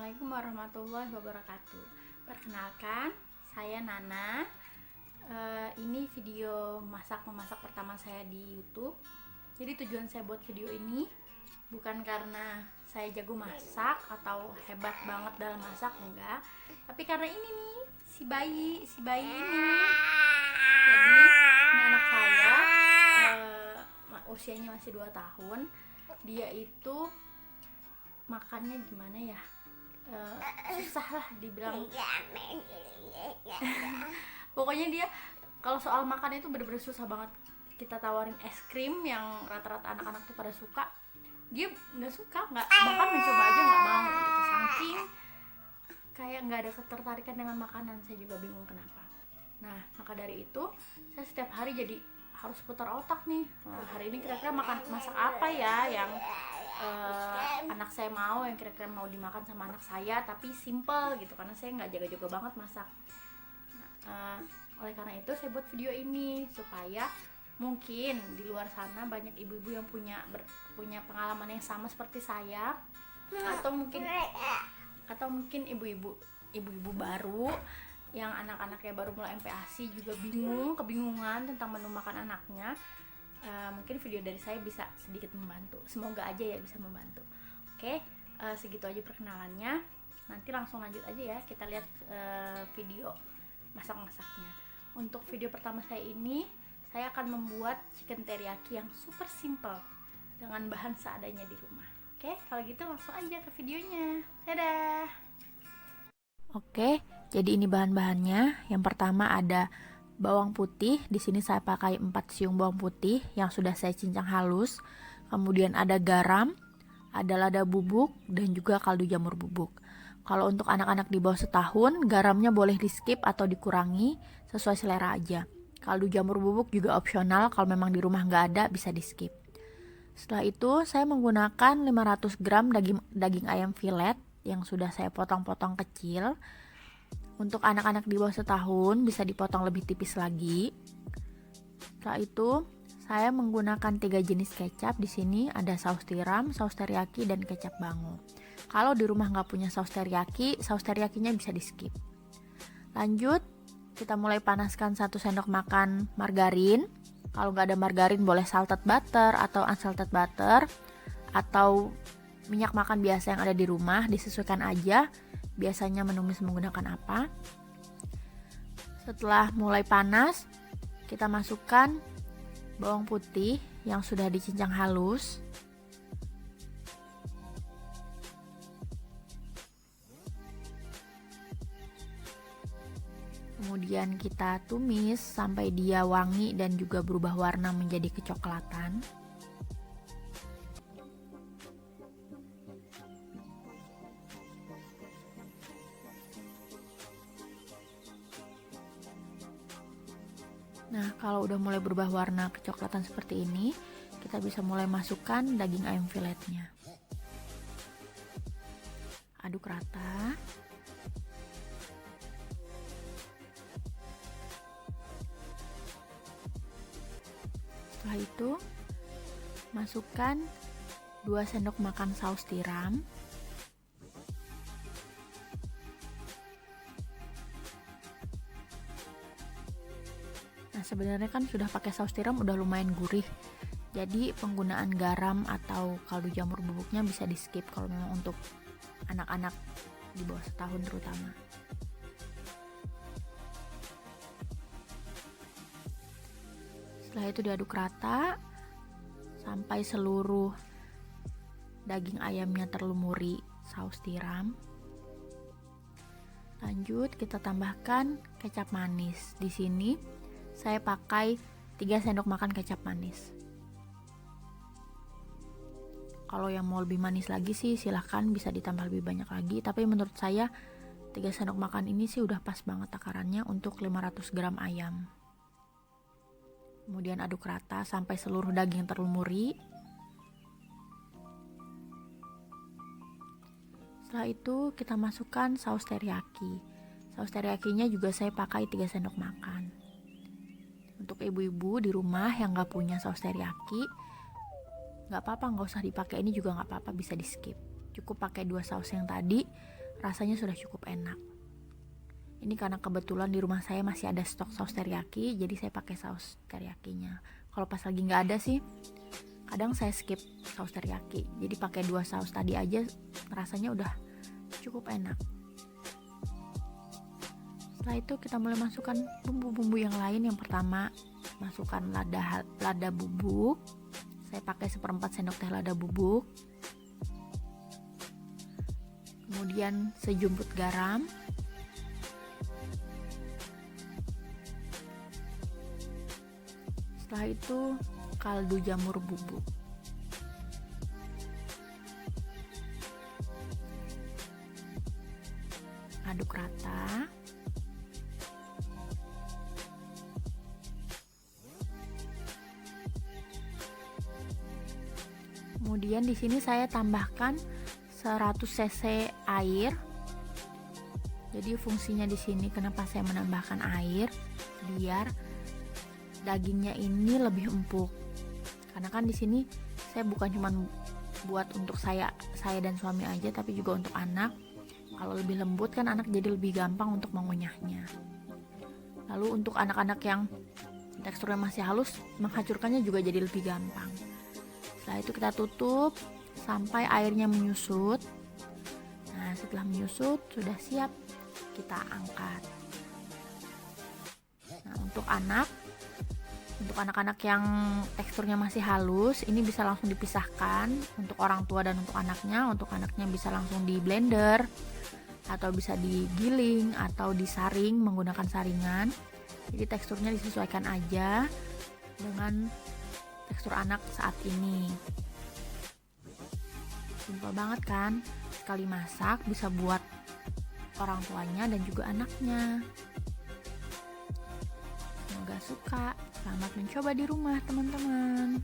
Assalamualaikum warahmatullahi wabarakatuh. Perkenalkan, saya Nana. Ini video masak-memasak pertama saya di YouTube. Jadi tujuan saya buat video ini bukan karena saya jago masak atau hebat banget dalam masak, enggak. Tapi karena ini nih, si bayi ini. Jadi ini anak saya, usianya masih 2 tahun. Dia itu makannya gimana ya, susah lah dibilang. Pokoknya dia kalau soal makan itu bener-bener susah banget. Kita tawarin es krim yang rata-rata anak-anak tuh pada suka, dia nggak suka, nggak, bahkan mencoba aja nggak mau gitu. Saking kayak nggak ada ketertarikan dengan makanan, saya juga bingung kenapa. Nah, maka dari itu saya setiap hari jadi harus putar otak nih. Hari ini kira-kira masak apa ya yang anak saya mau, yang kira-kira mau dimakan sama anak saya, tapi simple gitu, karena saya nggak jaga-jaga banget masak. Oleh karena itu saya buat video ini supaya mungkin di luar sana banyak ibu-ibu yang punya pengalaman yang sama seperti saya, atau mungkin ibu-ibu baru yang anak-anaknya baru mulai MPASI juga kebingungan tentang menu makan anaknya. Mungkin video dari saya bisa sedikit membantu, semoga aja ya bisa membantu. Oke, segitu aja perkenalannya. Nanti langsung lanjut aja ya, kita lihat video masak-masaknya. Untuk video pertama saya ini, saya akan membuat chicken teriyaki yang super simple dengan bahan seadanya di rumah. Oke, kalau gitu langsung aja ke videonya. Dadah. Oke, jadi ini bahan-bahannya. Yang pertama ada bawang putih. Di sini saya pakai 4 siung bawang putih yang sudah saya cincang halus. Kemudian ada garam, ada lada bubuk, dan juga kaldu jamur bubuk. Kalau untuk anak-anak di bawah setahun, garamnya boleh di skip atau dikurangi sesuai selera aja. Kaldu jamur bubuk juga opsional, kalau memang di rumah nggak ada bisa di skip. Setelah itu saya menggunakan 500 gram daging ayam filet yang sudah saya potong-potong kecil. Untuk anak-anak di bawah setahun bisa dipotong lebih tipis lagi. Setelah itu saya menggunakan 3 jenis kecap. Di sini ada saus tiram, saus teriyaki, dan kecap bango. Kalau di rumah nggak punya saus teriyakinya bisa di skip. Lanjut, kita mulai panaskan 1 sendok makan margarin. Kalau nggak ada margarin boleh salted butter atau unsalted butter, atau minyak makan biasa yang ada di rumah, disesuaikan aja biasanya menumis menggunakan apa. Setelah mulai panas, kita masukkan bawang putih yang sudah dicincang halus. Kemudian kita tumis sampai dia wangi dan juga berubah warna menjadi kecoklatan. Nah, kalau udah mulai berubah warna kecoklatan seperti ini, kita bisa mulai masukkan daging ayam filetnya. Aduk rata. Setelah itu, masukkan 2 sendok makan saus tiram. Nah, sebenarnya kan sudah pakai saus tiram udah lumayan gurih. Jadi penggunaan garam atau kaldu jamur bubuknya bisa di skip kalau memang untuk anak-anak di bawah setahun terutama. Setelah itu diaduk rata sampai seluruh daging ayamnya terlumuri saus tiram. Lanjut kita tambahkan kecap manis. Di sini saya pakai 3 sendok makan kecap manis. Kalau yang mau lebih manis lagi sih silahkan bisa ditambah lebih banyak lagi, tapi menurut saya 3 sendok makan ini sih udah pas banget takarannya untuk 500 gram ayam. Kemudian aduk rata sampai seluruh daging terlumuri. Setelah itu kita masukkan saus teriyaki. Saus teriyakinya juga saya pakai 3 sendok makan. Untuk ibu-ibu di rumah yang nggak punya saus teriyaki, nggak apa-apa, nggak usah dipakai ini juga nggak apa-apa, bisa di skip. Cukup pakai 2 saus yang tadi, rasanya sudah cukup enak. Ini karena kebetulan di rumah saya masih ada stok saus teriyaki, jadi saya pakai saus teriyakinya. Kalau pas lagi nggak ada sih, kadang saya skip saus teriyaki, jadi pakai 2 saus tadi aja rasanya udah cukup enak. Setelah itu kita mulai masukkan bumbu-bumbu yang lain. Yang pertama masukkan lada bubuk. Saya pakai 1/4 sendok teh lada bubuk. Kemudian sejumput garam. Setelah itu kaldu jamur bubuk. Aduk rata. Kemudian di sini saya tambahkan 100 cc air. Jadi fungsinya di sini kenapa saya menambahkan air, biar dagingnya ini lebih empuk. Karena kan di sini saya bukan cuma buat untuk saya dan suami aja, tapi juga untuk anak. Kalau lebih lembut kan anak jadi lebih gampang untuk mengunyahnya. Lalu untuk anak-anak yang teksturnya masih halus, menghancurkannya juga jadi lebih gampang. Setelah itu kita tutup sampai airnya menyusut. Nah, setelah menyusut sudah siap kita angkat. Nah, untuk anak-anak yang teksturnya masih halus, ini bisa langsung dipisahkan untuk orang tua dan untuk anaknya. Untuk anaknya bisa langsung di blender atau bisa digiling atau disaring menggunakan saringan. Jadi teksturnya disesuaikan aja dengan tekstur anak saat ini. Simpel banget kan? Sekali masak bisa buat orang tuanya dan juga anaknya. Semoga suka. Selamat mencoba di rumah, teman-teman.